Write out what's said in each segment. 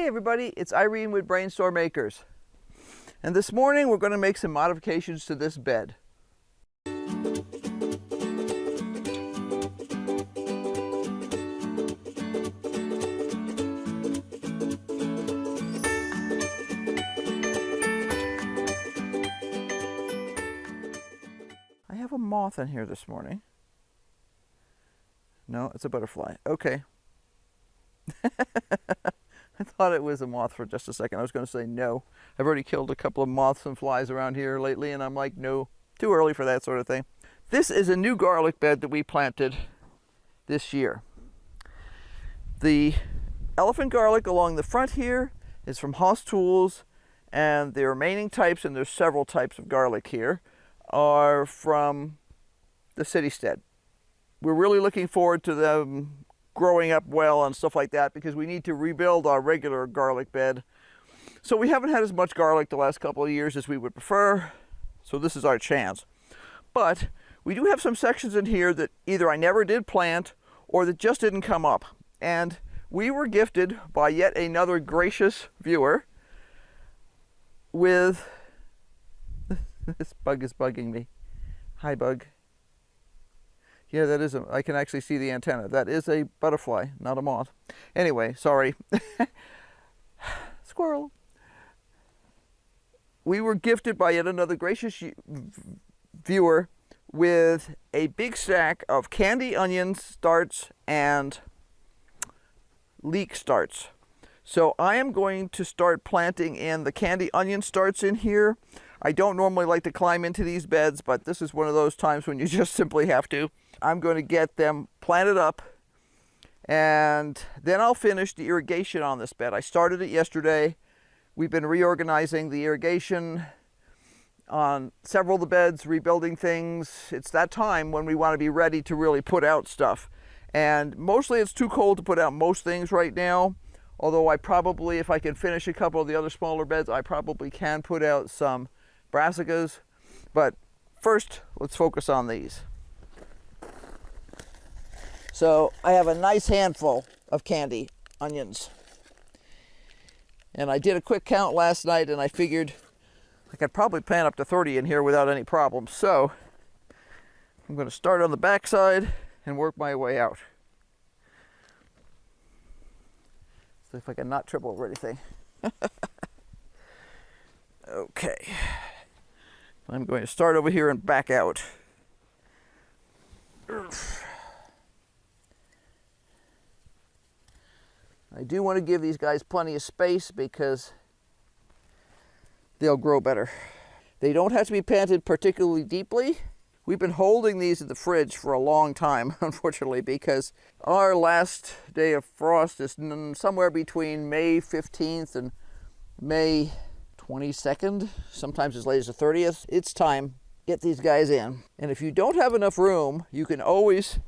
everybody, it's Irene with BrainStormAcres. And this morning we're going to make some modifications to this bed. I have a moth in here this morning. No, it's a butterfly. Okay. I thought it was a moth for just a second. I was going to say no. I've already killed a couple of moths and flies around here lately, and I'm like, no, too early for that sort of thing. This is a new garlic bed that we planted this year. The elephant garlic along the front here is from Haas Tools, and the remaining types, and there's several types of garlic here, are from the Citystead. We're really looking forward to them growing up well and stuff like that, because we need to rebuild our regular garlic bed. So we haven't had as much garlic the last couple of years as we would prefer, so this is our chance. But we do have some sections in here that either I never did plant or that just didn't come up. And we were gifted by yet another gracious viewer with this bug is bugging me. Hi, bug. Yeah, that is I can actually see the antenna. That is a butterfly, not a moth. Anyway, sorry. Squirrel. We were gifted by yet another gracious viewer with a big stack of candy onion starts and leek starts. So I am going to start planting in the candy onion starts in here. I don't normally like to climb into these beds, but this is one of those times when you just simply have to. I'm going to get them planted up, and then I'll finish the irrigation on this bed. I started it yesterday. We've been reorganizing the irrigation on several of the beds, rebuilding things. It's that time when we want to be ready to really put out stuff. And mostly it's too cold to put out most things right now, although I probably, if I can finish a couple of the other smaller beds, I probably can put out some brassicas. But first, let's focus on these. So I have a nice handful of candy onions. And I did a quick count last night, and I figured I could probably plant up to 30 in here without any problems. So I'm going to start on the back side and work my way out. See if I can not trip over anything. Okay. I'm going to start over here and back out. I do want to give these guys plenty of space because they'll grow better. They don't have to be planted particularly deeply. We've been holding these in the fridge for a long time, unfortunately, because our last day of frost is somewhere between May 15th and May 22nd, sometimes as late as the 30th. It's time. Get these guys in. And if you don't have enough room, you can always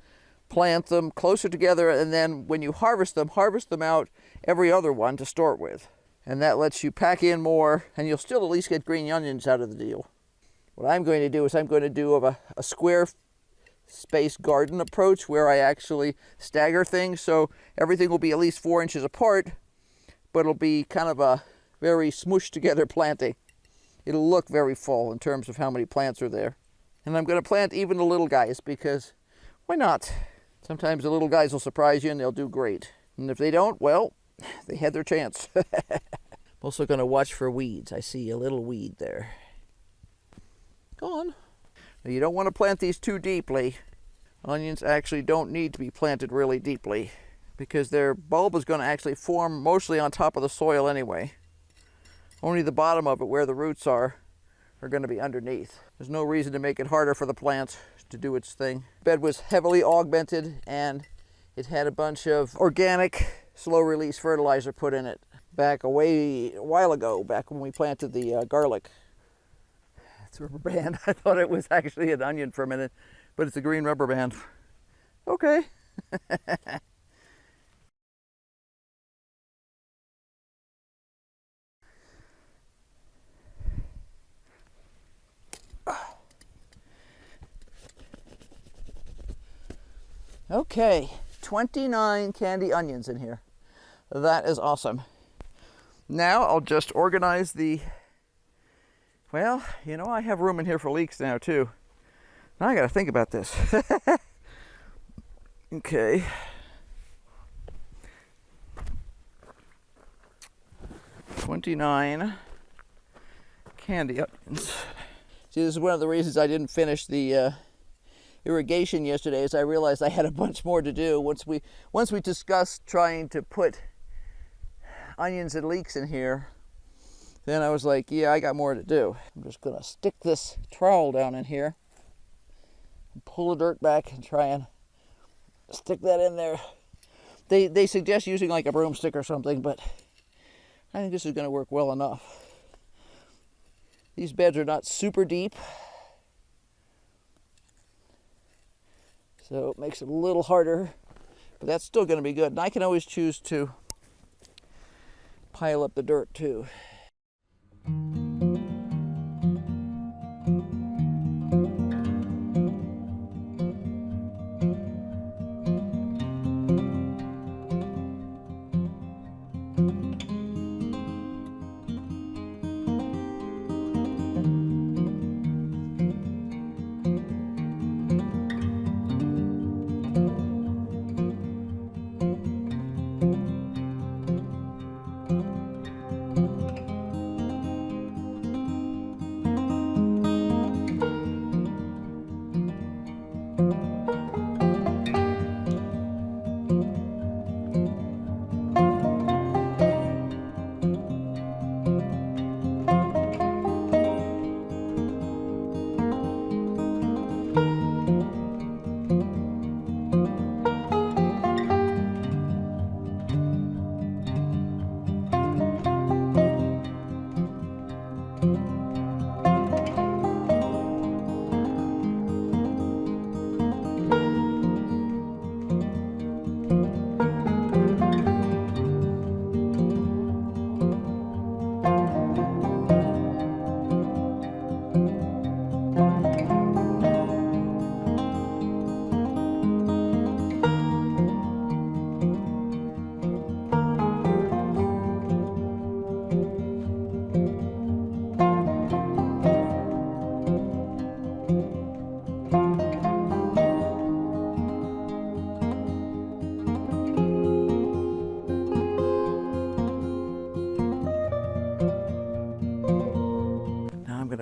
plant them closer together, and then when you harvest them out every other one to start with. And that lets you pack in more, and you'll still at least get green onions out of the deal. What I'm going to do is I'm going to do a square space garden approach where I actually stagger things, so everything will be at least 4 inches apart, but it'll be kind of a very smooshed together planting. It'll look very full in terms of how many plants are there. And I'm going to plant even the little guys, because why not? Sometimes the little guys will surprise you and they'll do great. And if they don't, well, they had their chance. I'm also going to watch for weeds. I see a little weed there. Go on. Now, you don't want to plant these too deeply. Onions actually don't need to be planted really deeply, because their bulb is going to actually form mostly on top of the soil anyway. Only the bottom of it, where the roots are going to be underneath. There's no reason to make it harder for the plant to do its thing. The bed was heavily augmented, and it had a bunch of organic slow release fertilizer put in it back a while ago, back when we planted the garlic. It's a rubber band. I thought it was actually an onion for a minute, but it's a green rubber band. Okay. Okay, 29 candy onions in here. That is awesome. Now I'll just organize well, you know, I have room in here for leeks now too. Now I gotta think about this. Okay. $29 candy onions. See, this is one of the reasons I didn't finish the irrigation yesterday, is I realized I had a bunch more to do. Once we discussed trying to put onions and leeks in here, then I was like, yeah, I got more to do. I'm just gonna stick this trowel down in here and pull the dirt back and try and stick that in there. They suggest using like a broomstick or something, but I think this is gonna work well enough. These beds are not super deep, so it makes it a little harder, but that's still gonna be good. And I can always choose to pile up the dirt too.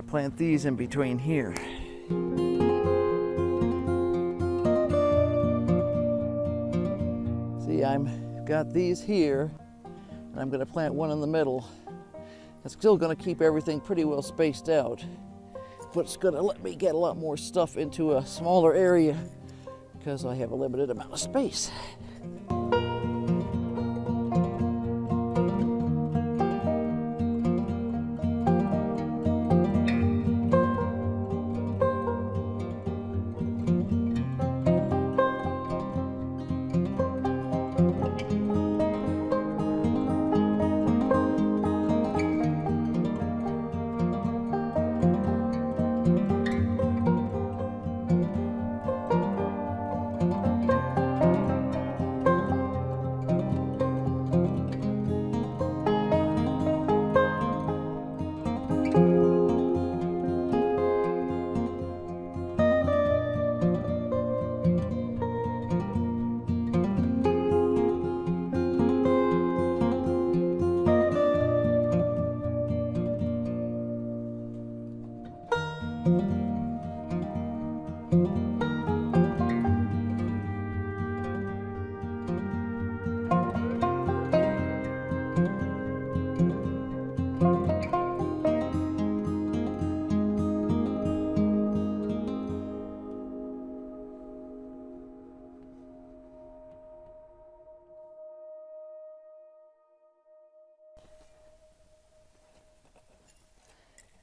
Plant these in between here. See, I've got these here, and I'm going to plant one in the middle. It's still going to keep everything pretty well spaced out, but it's going to let me get a lot more stuff into a smaller area because I have a limited amount of space.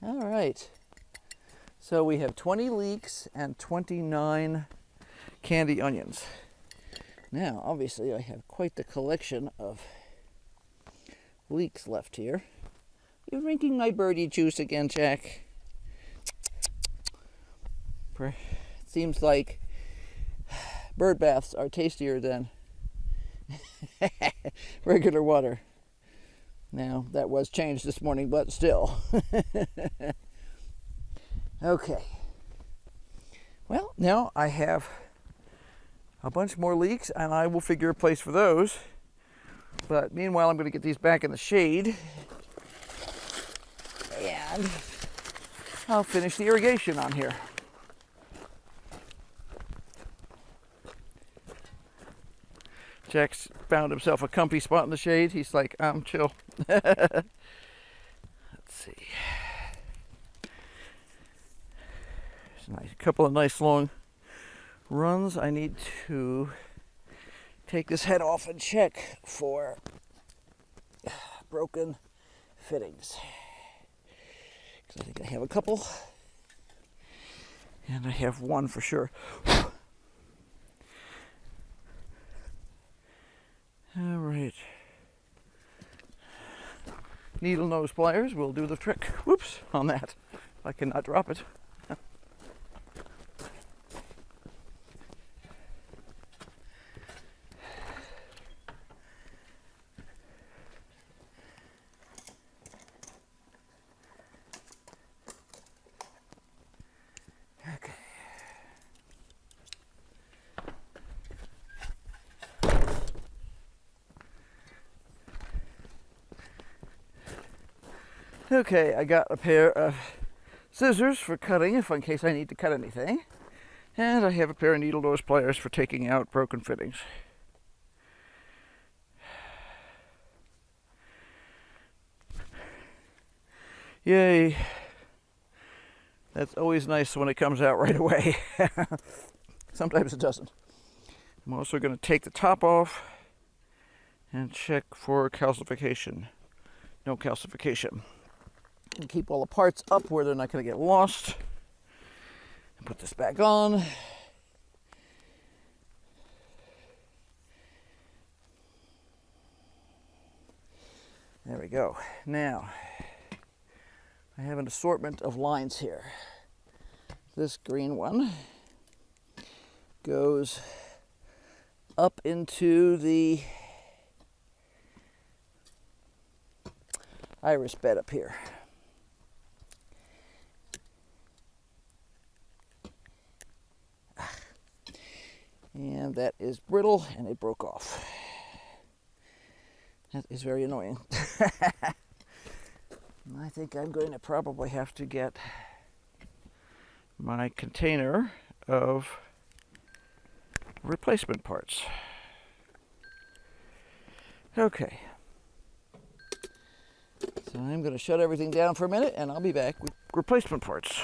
All right, so we have 20 leeks and 29 candy onions. Now, obviously, I have quite the collection of leeks left here. You're drinking my birdie juice again, Jack. It seems like bird baths are tastier than regular water. Now, that was changed this morning, but still. Okay. Well, now I have a bunch more leeks, and I will figure a place for those. But meanwhile, I'm going to get these back in the shade. And I'll finish the irrigation on here. Jack's found himself a comfy spot in the shade. He's like, I'm chill. Let's see. There's a couple of nice long runs. I need to take this head off and check for broken fittings. Because I think I have a couple. And I have one for sure. All right. Needle nose pliers will do the trick. Whoops, on that. I cannot drop it. Okay. Okay, I got a pair of scissors for cutting if in case I need to cut anything. And I have a pair of needle nose pliers for taking out broken fittings. Yay. That's always nice when it comes out right away. Sometimes it doesn't. I'm also going to take the top off and check for calcification. No calcification. And keep all the parts up where they're not going to get lost. And put this back on. There we go. Now, I have an assortment of lines here. This green one goes up into the iris bed up here. And that is brittle and it broke off. That is very annoying. I think I'm going to probably have to get my container of replacement parts. Okay. So I'm going to shut everything down for a minute and I'll be back with replacement parts.